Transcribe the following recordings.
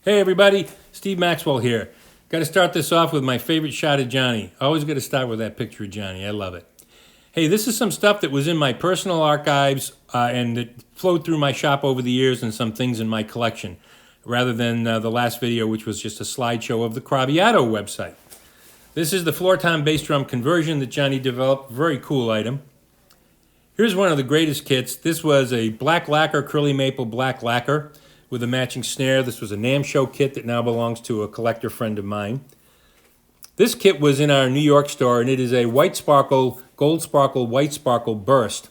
Hey everybody, Steve Maxwell here. Got to start this off with my favorite shot of Johnny. Always got to start with that picture of Johnny. I love it. Hey, this is some stuff that was in my personal archives and that flowed through my shop over the years and some things in my collection, rather than the last video, which was just a slideshow of the Craviotto website. This is the floor tom bass drum conversion that Johnny developed. Very cool item. Here's one of the greatest kits. This was a black lacquer, curly maple black lacquer with a matching snare. This was a NAMM show kit that now belongs to a collector friend of mine. This kit was in our New York store, and it is a white sparkle, gold sparkle, white sparkle burst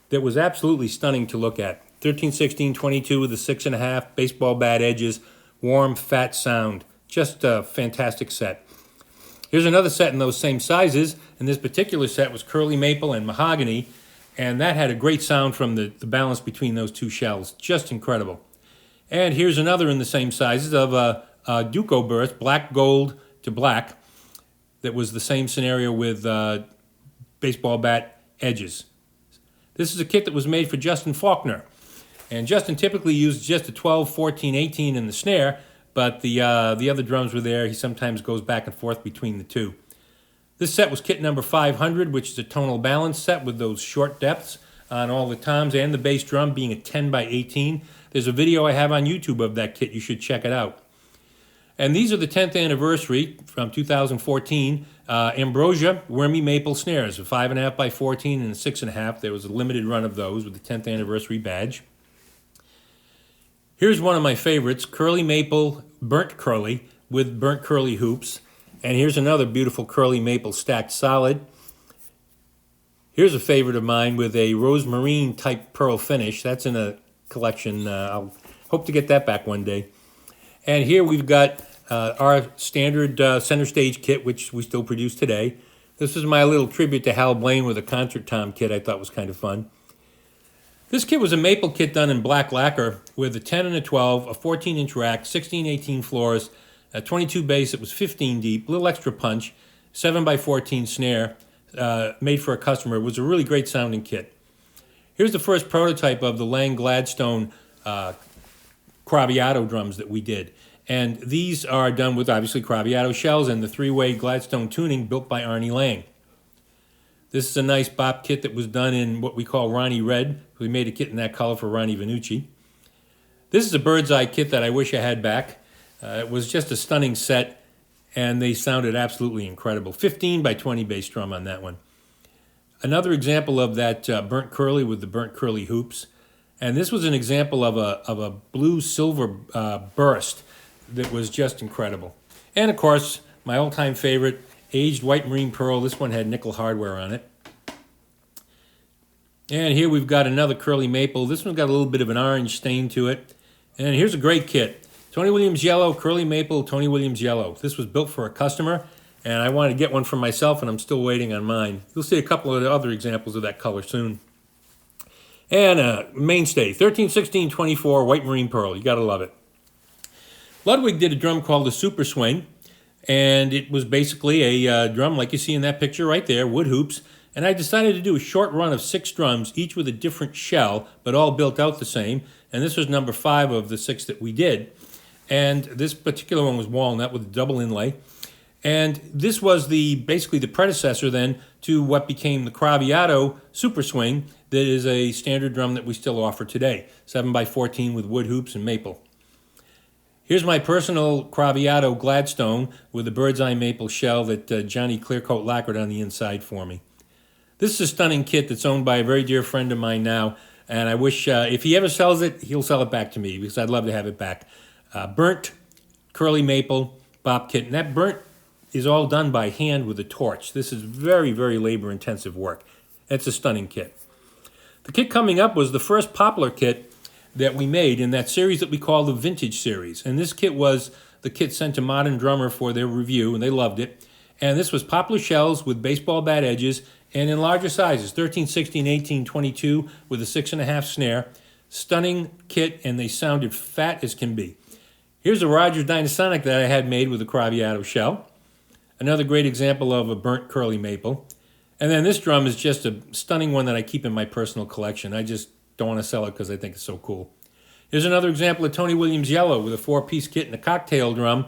that was absolutely stunning to look at. 13-16-22 with a 6.5, baseball bat edges, warm, fat sound. Just a fantastic set. Here's another set in those same sizes, and this particular set was curly maple and mahogany, and that had a great sound from the balance between those two shells. Just incredible. And here's another in the same sizes of a Duco burst, black gold to black, that was the same scenario with baseball bat edges. This is a kit that was made for Justin Faulkner. And Justin typically used just a 12, 14, 18 in the snare, but the other drums were there. He sometimes goes back and forth between the two. This set was kit number 500, which is a tonal balance set with those short depths on all the toms and the bass drum being a 10 by 18. There's a video I have on YouTube of that kit. You should check it out. And these are the 10th anniversary from 2014. Ambrosia Wormy Maple snares, a 5.5 by 14 and a 6.5. There was a limited run of those with the 10th anniversary badge. Here's one of my favorites, curly maple, burnt curly with burnt curly hoops. And here's another beautiful curly maple stacked solid. Here's a favorite of mine with a rosemarine type pearl finish. That's in a collection. I'll hope to get that back one day. And here we've got our standard center stage kit, which we still produce today. This is my little tribute to Hal Blaine with a concert tom kit I thought was kind of fun. This kit was a maple kit done in black lacquer with a 10 and a 12, a 14-inch rack, 16-18 floors, a 22 bass. It was 15 deep, a little extra punch, 7 by 14 snare, made for a customer. It was a really great sounding kit. Here's the first prototype of the Lang Gladstone Craviotto drums that we did. And these are done with, obviously, Craviotto shells and the three-way Gladstone tuning built by Arnie Lang. This is a nice bop kit that was done in what we call Ronnie Red. We made a kit in that color for Ronnie Vannucci. This is a Birdseye kit that I wish I had back. It was just a stunning set, and they sounded absolutely incredible. 15 by 20 bass drum on that one. Another example of that burnt curly with the burnt curly hoops. And this was an example of a blue-silver burst that was just incredible. And, of course, my all-time favorite, aged white marine pearl. This one had nickel hardware on it. And here we've got another curly maple. This one's got a little bit of an orange stain to it. And here's a great kit. Tony Williams yellow, curly maple, Tony Williams yellow. This was built for a customer, and I wanted to get one for myself, and I'm still waiting on mine. You'll see a couple of other examples of that color soon. And mainstay, 13-16-24 white marine pearl. You got to love it. Ludwig did a drum called the Super Swing, and it was basically a drum like you see in that picture right there, wood hoops. And I decided to do a short run of 6 drums, each with a different shell, but all built out the same. And this was number 5 of the 6 that we did. And this particular one was Walnut with a double inlay. And this was basically the predecessor then to what became the Craviotto Super Swing, that is a standard drum that we still offer today, 7 by 14 with wood hoops and maple. Here's my personal Craviotto Gladstone with a Birdseye maple shell that Johnny Clearcoat lacquered on the inside for me. This is a stunning kit that's owned by a very dear friend of mine now, and I wish if he ever sells it, he'll sell it back to me because I'd love to have it back. Burnt curly maple bop kit, and that burnt is all done by hand with a torch. This is very, very labor-intensive work. It's a stunning kit. The kit coming up was the first poplar kit that we made in that series that we call the Vintage series. And this kit was the kit sent to Modern Drummer for their review, and they loved it. And this was poplar shells with baseball bat edges and in larger sizes, 13, 16, 18, 22 with a 6.5 snare. Stunning kit, and they sounded fat as can be. Here's a Rogers Dynasonic that I had made with a Craviotto shell. Another great example of a burnt curly maple. And then this drum is just a stunning one that I keep in my personal collection. I just don't want to sell it because I think it's so cool. Here's another example of Tony Williams Yellow with a 4-piece kit and a cocktail drum.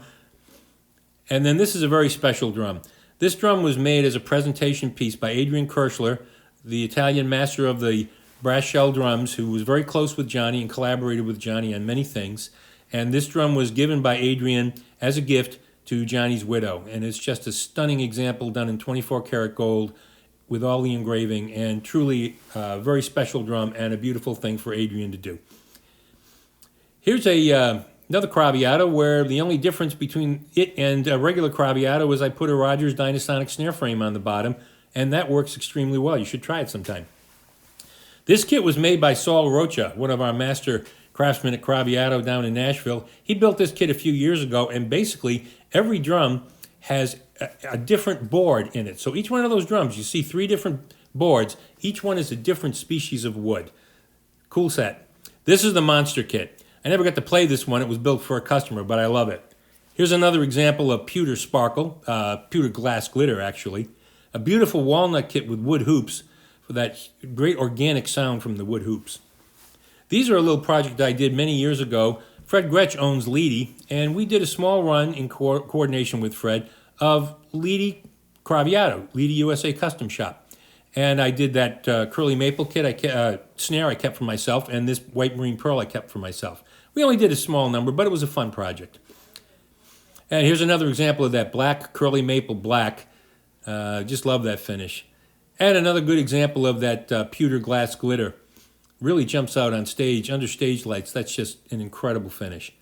And then this is a very special drum. This drum was made as a presentation piece by Adrian Kirschler, the Italian master of the brass shell drums, who was very close with Johnny and collaborated with Johnny on many things. And this drum was given by Adrian as a gift to Johnny's widow. And it's just a stunning example done in 24 karat gold with all the engraving, and truly a very special drum and a beautiful thing for Adrian to do. Here's another Craviotto where the only difference between it and a regular Craviotto is I put a Rogers Dynasonic snare frame on the bottom, and that works extremely well. You should try it sometime. This kit was made by Saul Rocha, one of our master craftsmen at Craviotto down in Nashville. He built this kit a few years ago, and basically every drum has a different board in it. So each one of those drums, you see 3 different boards. Each one is a different species of wood. Cool set. This is the Monster kit. I never got to play this one. It was built for a customer, but I love it. Here's another example of pewter sparkle, pewter glass glitter actually. A beautiful walnut kit with wood hoops for that great organic sound from the wood hoops. These are a little project I did many years ago. Fred Gretsch owns Leedy, and we did a small run in coordination with Fred of Leedy Craviotto, Leedy USA Custom Shop. And I did that curly maple kit, snare I kept for myself, and this white marine pearl I kept for myself. We only did a small number, but it was a fun project. And here's another example of that black curly maple black. Just love that finish. And another good example of that pewter glass glitter. Really jumps out on stage, under stage lights. That's just an incredible finish.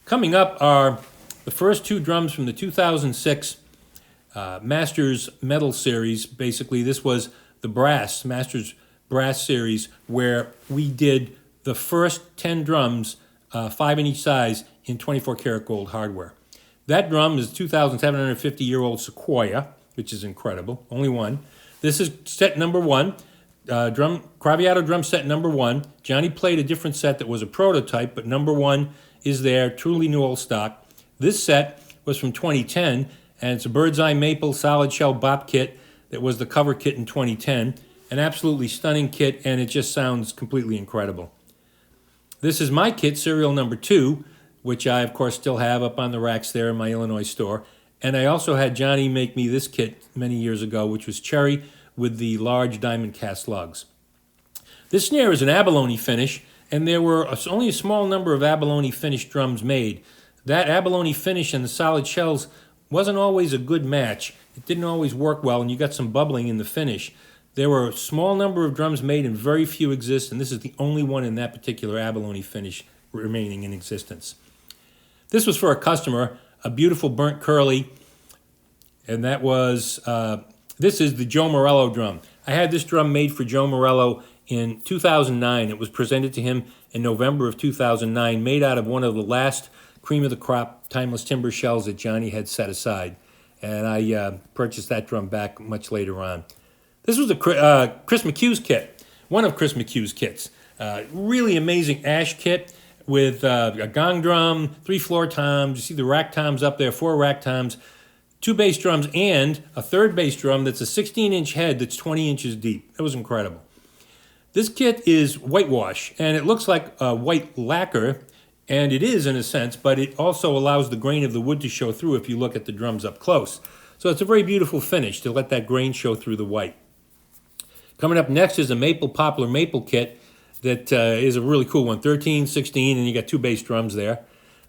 Coming up are the first 2 drums from the 2006 Masters Metal Series. Basically, this was the Masters Brass Series, where we did the first 10 drums, 5 in each size, in 24 karat gold hardware. That drum is a 2,750-year-old Sequoia, which is incredible, only one. This is set number 1. Craviotto drum set number 1. Johnny played a different set that was a prototype, but number 1 is there, truly new old stock. This set was from 2010, and it's a Birdseye maple solid shell bop kit that was the cover kit in 2010. An absolutely stunning kit, and it just sounds completely incredible. This is my kit, serial number 2, which I, of course, still have up on the racks there in my Illinois store. And I also had Johnny make me this kit many years ago, which was cherry with the large diamond cast lugs. This snare is an abalone finish, and there were only a small number of abalone finished drums made. That abalone finish and the solid shells wasn't always a good match. It didn't always work well, and you got some bubbling in the finish. There were a small number of drums made and very few exist, and this is the only one in that particular abalone finish remaining in existence. This was for a customer, a beautiful burnt curly, and that was, this is the Joe Morello drum. I had this drum made for Joe Morello in 2009. It was presented to him in November of 2009, made out of one of the last cream of the crop timeless timber shells that Johnny had set aside. And I purchased that drum back much later on. This was a Chris McHugh's kit, one of Chris McHugh's kits. Really amazing ash kit with a gong drum, 3 floor toms. You see the rack toms up there, 4 rack toms, 2 bass drums, and a 3rd bass drum that's a 16-inch head that's 20 inches deep. That was incredible. This kit is whitewash, and it looks like a white lacquer, and it is in a sense, but it also allows the grain of the wood to show through if you look at the drums up close. So it's a very beautiful finish to let that grain show through the white. Coming up next is a maple poplar maple kit that is a really cool one, 13, 16, and you got 2 bass drums there.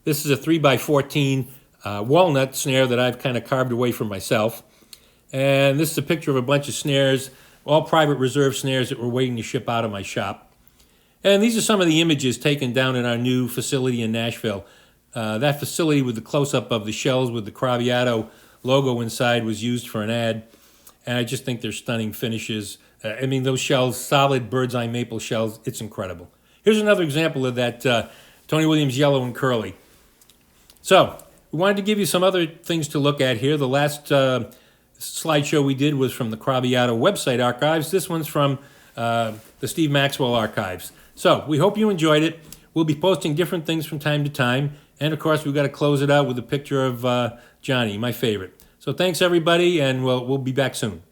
This is a 3x14 walnut snare that I've kind of carved away for myself. And this is a picture of a bunch of snares, all private reserve snares that were waiting to ship out of my shop. And these are some of the images taken down in our new facility in Nashville. That facility with the close-up of the shells with the Craviotto logo inside was used for an ad. And I just think they're stunning finishes. I mean, those shells, solid Birdseye maple shells, it's incredible. Here's another example of that Tony Williams Yellow and Curly. So, we wanted to give you some other things to look at here. The last slideshow we did was from the Craviotto website archives. This one's from the Steve Maxwell archives. So, we hope you enjoyed it. We'll be posting different things from time to time. And, of course, we've got to close it out with a picture of Johnny, my favorite. So, thanks, everybody, and we'll be back soon.